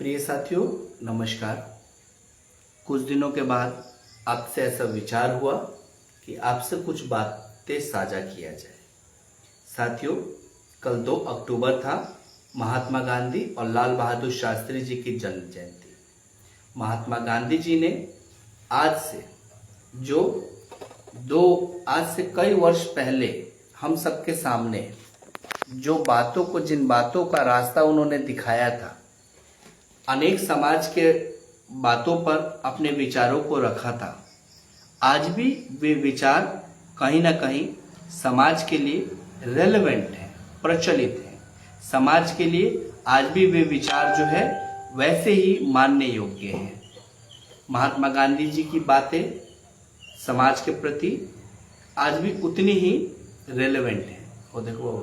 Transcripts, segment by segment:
प्रिय साथियों, नमस्कार। कुछ दिनों के बाद आपसे ऐसा विचार हुआ कि आपसे कुछ बातें साझा किया जाए। साथियों, कल 2 अक्टूबर था, महात्मा गांधी और लाल बहादुर शास्त्री जी की जन्म जयंती। महात्मा गांधी जी ने आज से कई वर्ष पहले हम सबके सामने जिन बातों का रास्ता उन्होंने दिखाया था, अनेक समाज के बातों पर अपने विचारों को रखा था। आज भी वे विचार कहीं ना कहीं समाज के लिए रेलेवेंट हैं, प्रचलित हैं। समाज के लिए आज भी वे विचार जो है वैसे ही मानने योग्य हैं। महात्मा गांधी जी की बातें समाज के प्रति आज भी उतनी ही रेलेवेंट हैं। वो देखो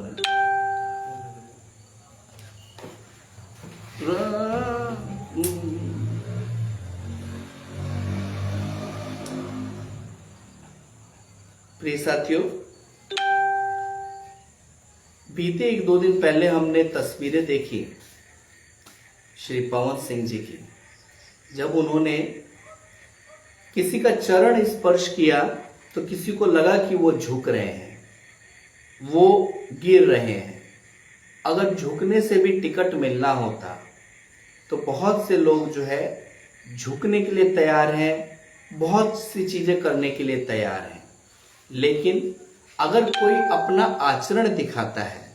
प्रिय साथियों, बीते 1-2 दिन पहले हमने तस्वीरें देखी श्री पवन सिंह जी की। जब उन्होंने किसी का चरण स्पर्श किया तो किसी को लगा कि वो झुक रहे हैं, वो गिर रहे हैं। अगर झुकने से भी टिकट मिलना होता तो बहुत से लोग जो है झुकने के लिए तैयार हैं, बहुत सी चीजें करने के लिए तैयार हैं। लेकिन अगर कोई अपना आचरण दिखाता है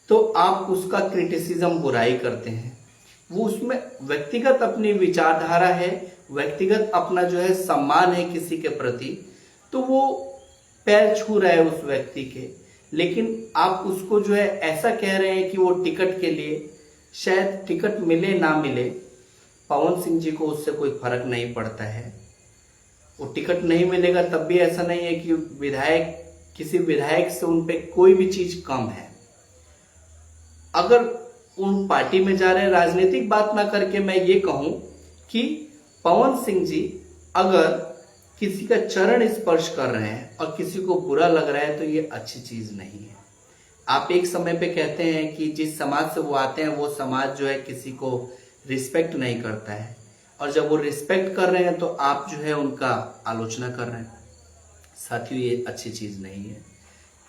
तो आप उसका क्रिटिसिज्म, बुराई करते हैं। वो उसमें व्यक्तिगत अपनी विचारधारा है, व्यक्तिगत अपना जो है सम्मान है किसी के प्रति, तो वो पैर छू रहा है उस व्यक्ति के। लेकिन आप उसको जो है ऐसा कह रहे हैं कि वो टिकट के लिए, शायद टिकट मिले ना मिले, पवन सिंह जी को उससे कोई फर्क नहीं पड़ता है। वो टिकट नहीं मिलेगा तब भी ऐसा नहीं है कि किसी विधायक से उन पे कोई भी चीज कम है। अगर उन पार्टी में जा रहे हैं, राजनीतिक बात ना करके मैं ये कहूं कि पवन सिंह जी अगर किसी का चरण स्पर्श कर रहे हैं और किसी को बुरा लग रहा है तो ये अच्छी चीज नहीं है। आप एक समय पे कहते हैं कि जिस समाज से वो आते हैं वो समाज जो है किसी को रिस्पेक्ट नहीं करता है, और जब वो रिस्पेक्ट कर रहे हैं तो आप जो है उनका आलोचना कर रहे हैं। साथियों, ये अच्छी चीज नहीं है।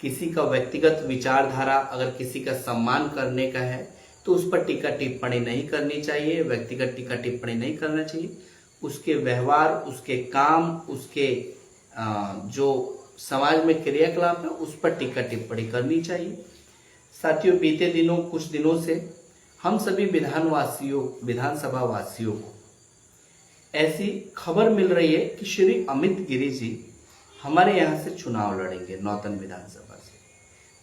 किसी का व्यक्तिगत विचारधारा, अगर किसी का सम्मान करने का है तो उस पर टीका टिप्पणी नहीं करनी चाहिए, व्यक्तिगत टीका टिप्पणी नहीं करना चाहिए। उसके व्यवहार, उसके काम, उसके जो समाज में क्रियाकलाप है उस पर टीका टिप्पणी करनी चाहिए। साथियों, बीते दिनों, कुछ दिनों से हम सभी विधानसभा वासियों को ऐसी खबर मिल रही है कि श्री अमित गिरी जी हमारे यहाँ से चुनाव लड़ेंगे, नौतन विधानसभा से।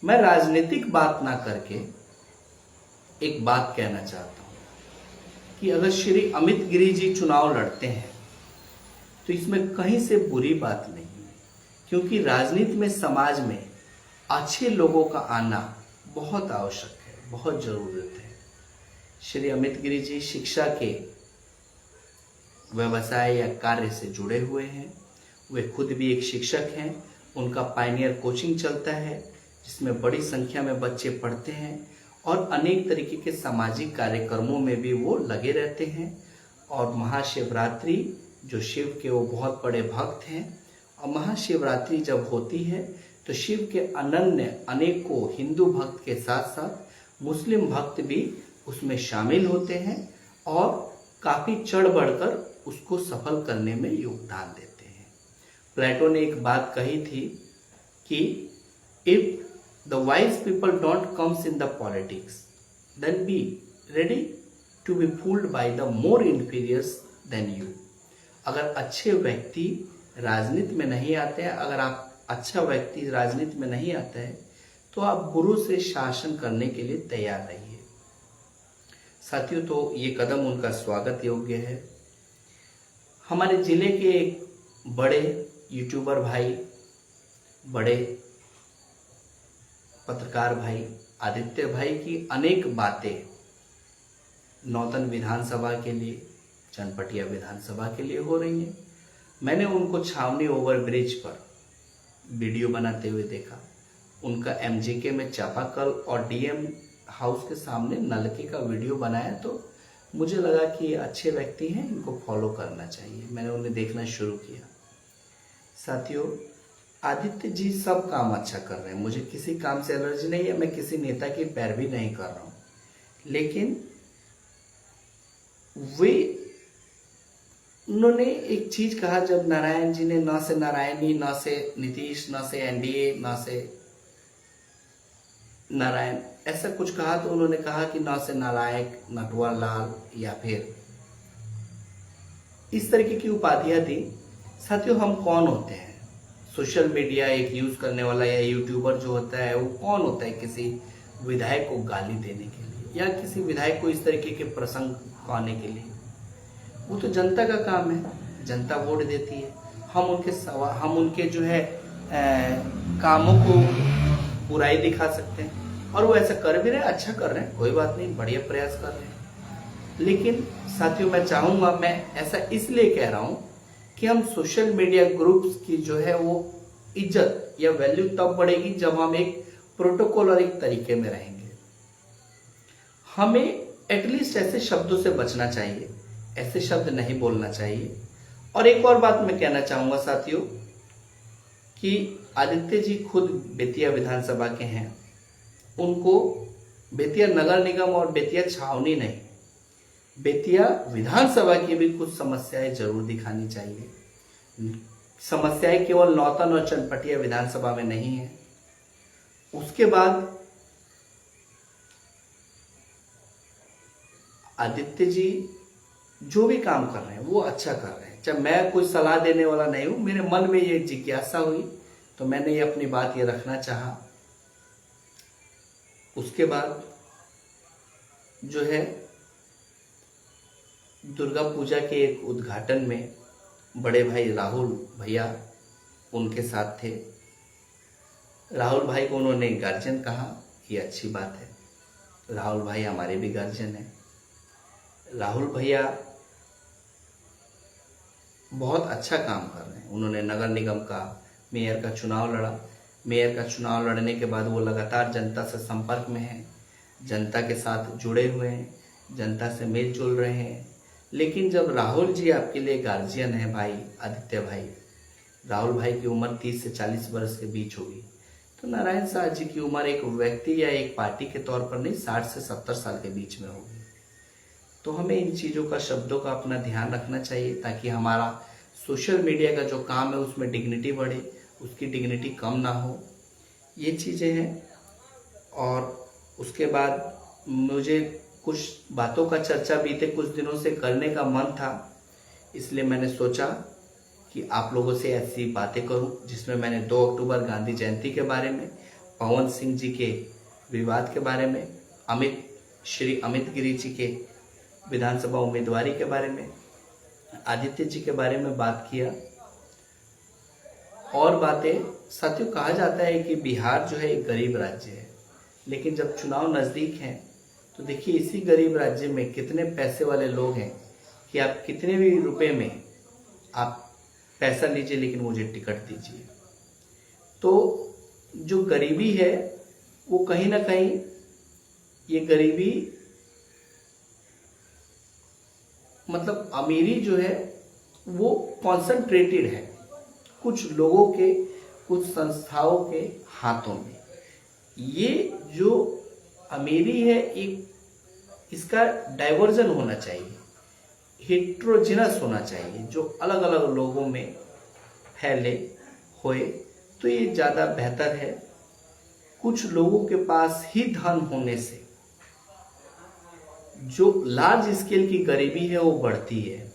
मैं राजनीतिक बात ना करके एक बात कहना चाहता हूं कि अगर श्री अमित गिरी जी चुनाव लड़ते हैं तो इसमें कहीं से बुरी बात नहीं है, क्योंकि राजनीति में, समाज में अच्छे लोगों का आना बहुत आवश्यक है, बहुत जरूरत है। श्री अमित गिरी जी शिक्षा के व्यवसाय या कार्य से जुड़े हुए हैं। वे खुद भी एक शिक्षक हैं। उनका पायनियर कोचिंग चलता है जिसमें बड़ी संख्या में बच्चे पढ़ते हैं, और अनेक तरीके के सामाजिक कार्यक्रमों में भी वो लगे रहते हैं। और महाशिवरात्रि, जो शिव के वो बहुत बड़े भक्त हैं, और महाशिवरात्रि जब होती है तो शिव के अनन्य अनेकों हिंदू भक्त के साथ साथ मुस्लिम भक्त भी उसमें शामिल होते हैं और काफी चढ़ बढ़कर उसको सफल करने में योगदान देते हैं। प्लेटो ने एक बात कही थी कि if the wise people don't comes in the politics then be ready to be fooled by the more inferiors than you. अगर अच्छे व्यक्ति राजनीति में नहीं आते हैं, अगर आप अच्छा व्यक्ति राजनीति में नहीं आता है तो आप गुरु से शासन करने के लिए तैयार रहिए। साथियों, तो ये कदम उनका स्वागत योग्य है। हमारे जिले के एक बड़े यूट्यूबर भाई, बड़े पत्रकार भाई आदित्य भाई की अनेक बातें नौतन विधानसभा के लिए, चनपटिया विधानसभा के लिए हो रही हैं। मैंने उनको छावनी ओवरब्रिज पर वीडियो बनाते हुए देखा। उनका एमजीके में चापाकल और डीएम हाउस के सामने नलके का वीडियो बनाया तो मुझे लगा कि ये अच्छे व्यक्ति हैं, इनको फॉलो करना चाहिए। मैंने उन्हें देखना शुरू किया। साथियों, आदित्य जी सब काम अच्छा कर रहे हैं, मुझे किसी काम से एलर्जी नहीं है, मैं किसी नेता की पैरवी नहीं कर रहा हूँ, लेकिन उन्होंने एक चीज कहा, जब नारायण जी ने न से नारायणी, न से नीतीश, न से एनडीए, न से नारायण, ऐसा कुछ कहा, तो उन्होंने कहा कि न से नालायक, नटवर लाल, या फिर इस तरीके की उपाधियां दी। साथियों, हम कौन होते हैं? सोशल मीडिया एक यूज करने वाला या यूट्यूबर जो होता है, वो कौन होता है किसी विधायक को गाली देने के लिए या किसी विधायक को इस तरीके के प्रसंग पाने के लिए? वो तो जनता का काम है, जनता वोट देती है। हम उनके जो है कामों को बुराई दिखा सकते हैं, और वो ऐसा कर भी रहे हैं, अच्छा कर रहे हैं, कोई बात नहीं, बढ़िया प्रयास कर रहे हैं। लेकिन साथियों, मैं चाहूंगा, मैं ऐसा इसलिए कह रहा हूं कि हम सोशल मीडिया ग्रुप्स की जो है वो इज्जत या वैल्यू तब बढ़ेगी जब हम एक प्रोटोकॉल और एक तरीके में रहेंगे। हमें एटलीस्ट ऐसे शब्दों से बचना चाहिए, ऐसे शब्द नहीं बोलना चाहिए। और एक और बात मैं कहना चाहूंगा साथियों, कि आदित्य जी खुद बेतिया विधानसभा के हैं, उनको बेतिया नगर निगम और बेतिया छावनी नहीं, बेतिया विधानसभा की भी कुछ समस्याएं जरूर दिखानी चाहिए। समस्याएं केवल नौतन और चनपटिया विधानसभा में नहीं है। उसके बाद आदित्य जी जो भी काम कर रहे हैं वो अच्छा कर रहे हैं। जब मैं कोई सलाह देने वाला नहीं हूं, मेरे मन में ये जिज्ञासा हुई तो मैंने ये अपनी बात ये रखना चाहा। उसके बाद जो है दुर्गा पूजा के एक उद्घाटन में बड़े भाई राहुल भैया उनके साथ थे। राहुल भाई को उन्होंने गार्जियन कहा, ये अच्छी बात है, राहुल भाई हमारे भी गार्जियन हैं। राहुल भैया बहुत अच्छा काम कर रहे हैं। उन्होंने नगर निगम का मेयर का चुनाव लड़ा। मेयर का चुनाव लड़ने के बाद वो लगातार जनता से संपर्क में हैं, जनता के साथ जुड़े हुए हैं, जनता से मेल जोल रहे हैं। लेकिन जब राहुल जी आपके लिए गार्जियन है भाई आदित्य भाई, राहुल भाई की उम्र 30 से 40 वर्ष के बीच होगी, तो नारायण साह जी की उम्र एक व्यक्ति या एक पार्टी के तौर पर नहीं, 60 से 70 साल के बीच में होगी। तो हमें इन चीज़ों का, शब्दों का अपना ध्यान रखना चाहिए, ताकि हमारा सोशल मीडिया का जो काम है उसमें डिग्निटी बढ़े, उसकी डिग्निटी कम ना हो। ये चीज़ें हैं। और उसके बाद मुझे कुछ बातों का चर्चा बीते कुछ दिनों से करने का मन था, इसलिए मैंने सोचा कि आप लोगों से ऐसी बातें करूं, जिसमें मैंने 2 अक्टूबर गांधी जयंती के बारे में, पवन सिंह जी के विवाद के बारे में, श्री अमित गिरी जी के विधानसभा उम्मीदवारी के बारे में, आदित्य जी के बारे में बात किया। और बातें, साथियों, कहा जाता है कि बिहार जो है एक गरीब राज्य है, लेकिन जब चुनाव नजदीक हैं तो देखिए इसी गरीब राज्य में कितने पैसे वाले लोग हैं कि आप कितने भी रुपए में आप पैसा लीजिए, लेकिन मुझे टिकट दीजिए। तो जो गरीबी है वो कहीं ना कहीं, ये गरीबी मतलब अमीरी जो है वो कॉन्सेंट्रेटेड है कुछ लोगों के, कुछ संस्थाओं के हाथों में। ये जो अमीरी है, एक इसका डाइवर्जन होना चाहिए, हेट्रोजिनस होना चाहिए, जो अलग अलग लोगों में फैले होए तो ये ज़्यादा बेहतर है। कुछ लोगों के पास ही धन होने से जो लार्ज स्केल की गरीबी है वो बढ़ती है,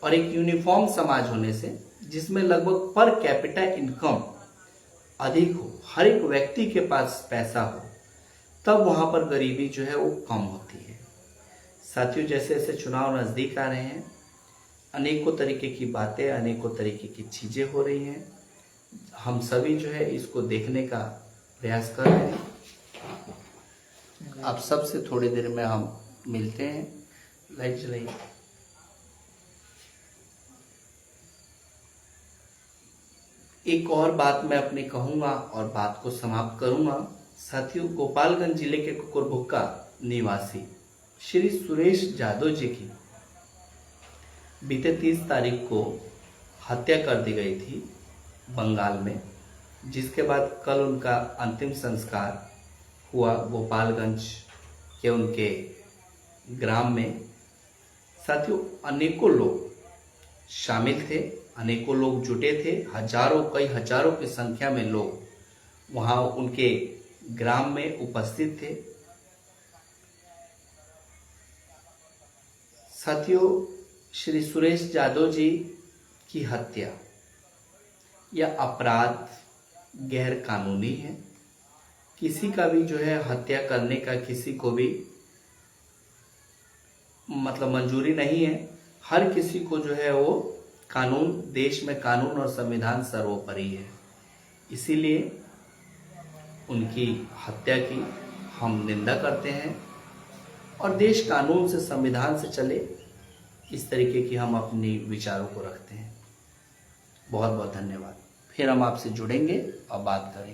और एक यूनिफॉर्म समाज होने से जिसमें लगभग पर कैपिटा इनकम अधिक हो, हर एक व्यक्ति के पास पैसा हो, तब वहां पर गरीबी जो है वो कम होती है। साथियों, जैसे जैसे चुनाव नजदीक आ रहे हैं, अनेकों तरीके की बातें, अनेकों तरीके की चीजें हो रही हैं। हम सभी जो है इसको देखने का प्रयास कर रहे हैं। आप सबसे थोड़ी देर में हम मिलते हैं। लाइट जलाइए। एक और बात मैं अपनी कहूंगा और बात को समाप्त करूंगा। साथियों, गोपालगंज जिले के कुकुरबुक्का निवासी श्री सुरेश यादव जी की बीते 30 तारीख को हत्या कर दी गई थी बंगाल में, जिसके बाद कल उनका अंतिम संस्कार हुआ गोपालगंज के उनके ग्राम में। साथियों, अनेकों लोग शामिल थे, अनेकों लोग जुटे थे, हजारों कई हजारों की संख्या में लोग वहां उनके ग्राम में उपस्थित थे। साथियों, श्री सुरेश यादव जी की हत्या यह अपराध गैर कानूनी है। किसी का भी जो है हत्या करने का किसी को भी मंजूरी नहीं है। हर किसी को जो है वो कानून, देश में कानून और संविधान सर्वोपरि है। इसीलिए उनकी हत्या की हम निंदा करते हैं और देश कानून से, संविधान से चले, इस तरीके की हम अपनी विचारों को रखते हैं। बहुत बहुत धन्यवाद। फिर हम आपसे जुड़ेंगे और बात करेंगे।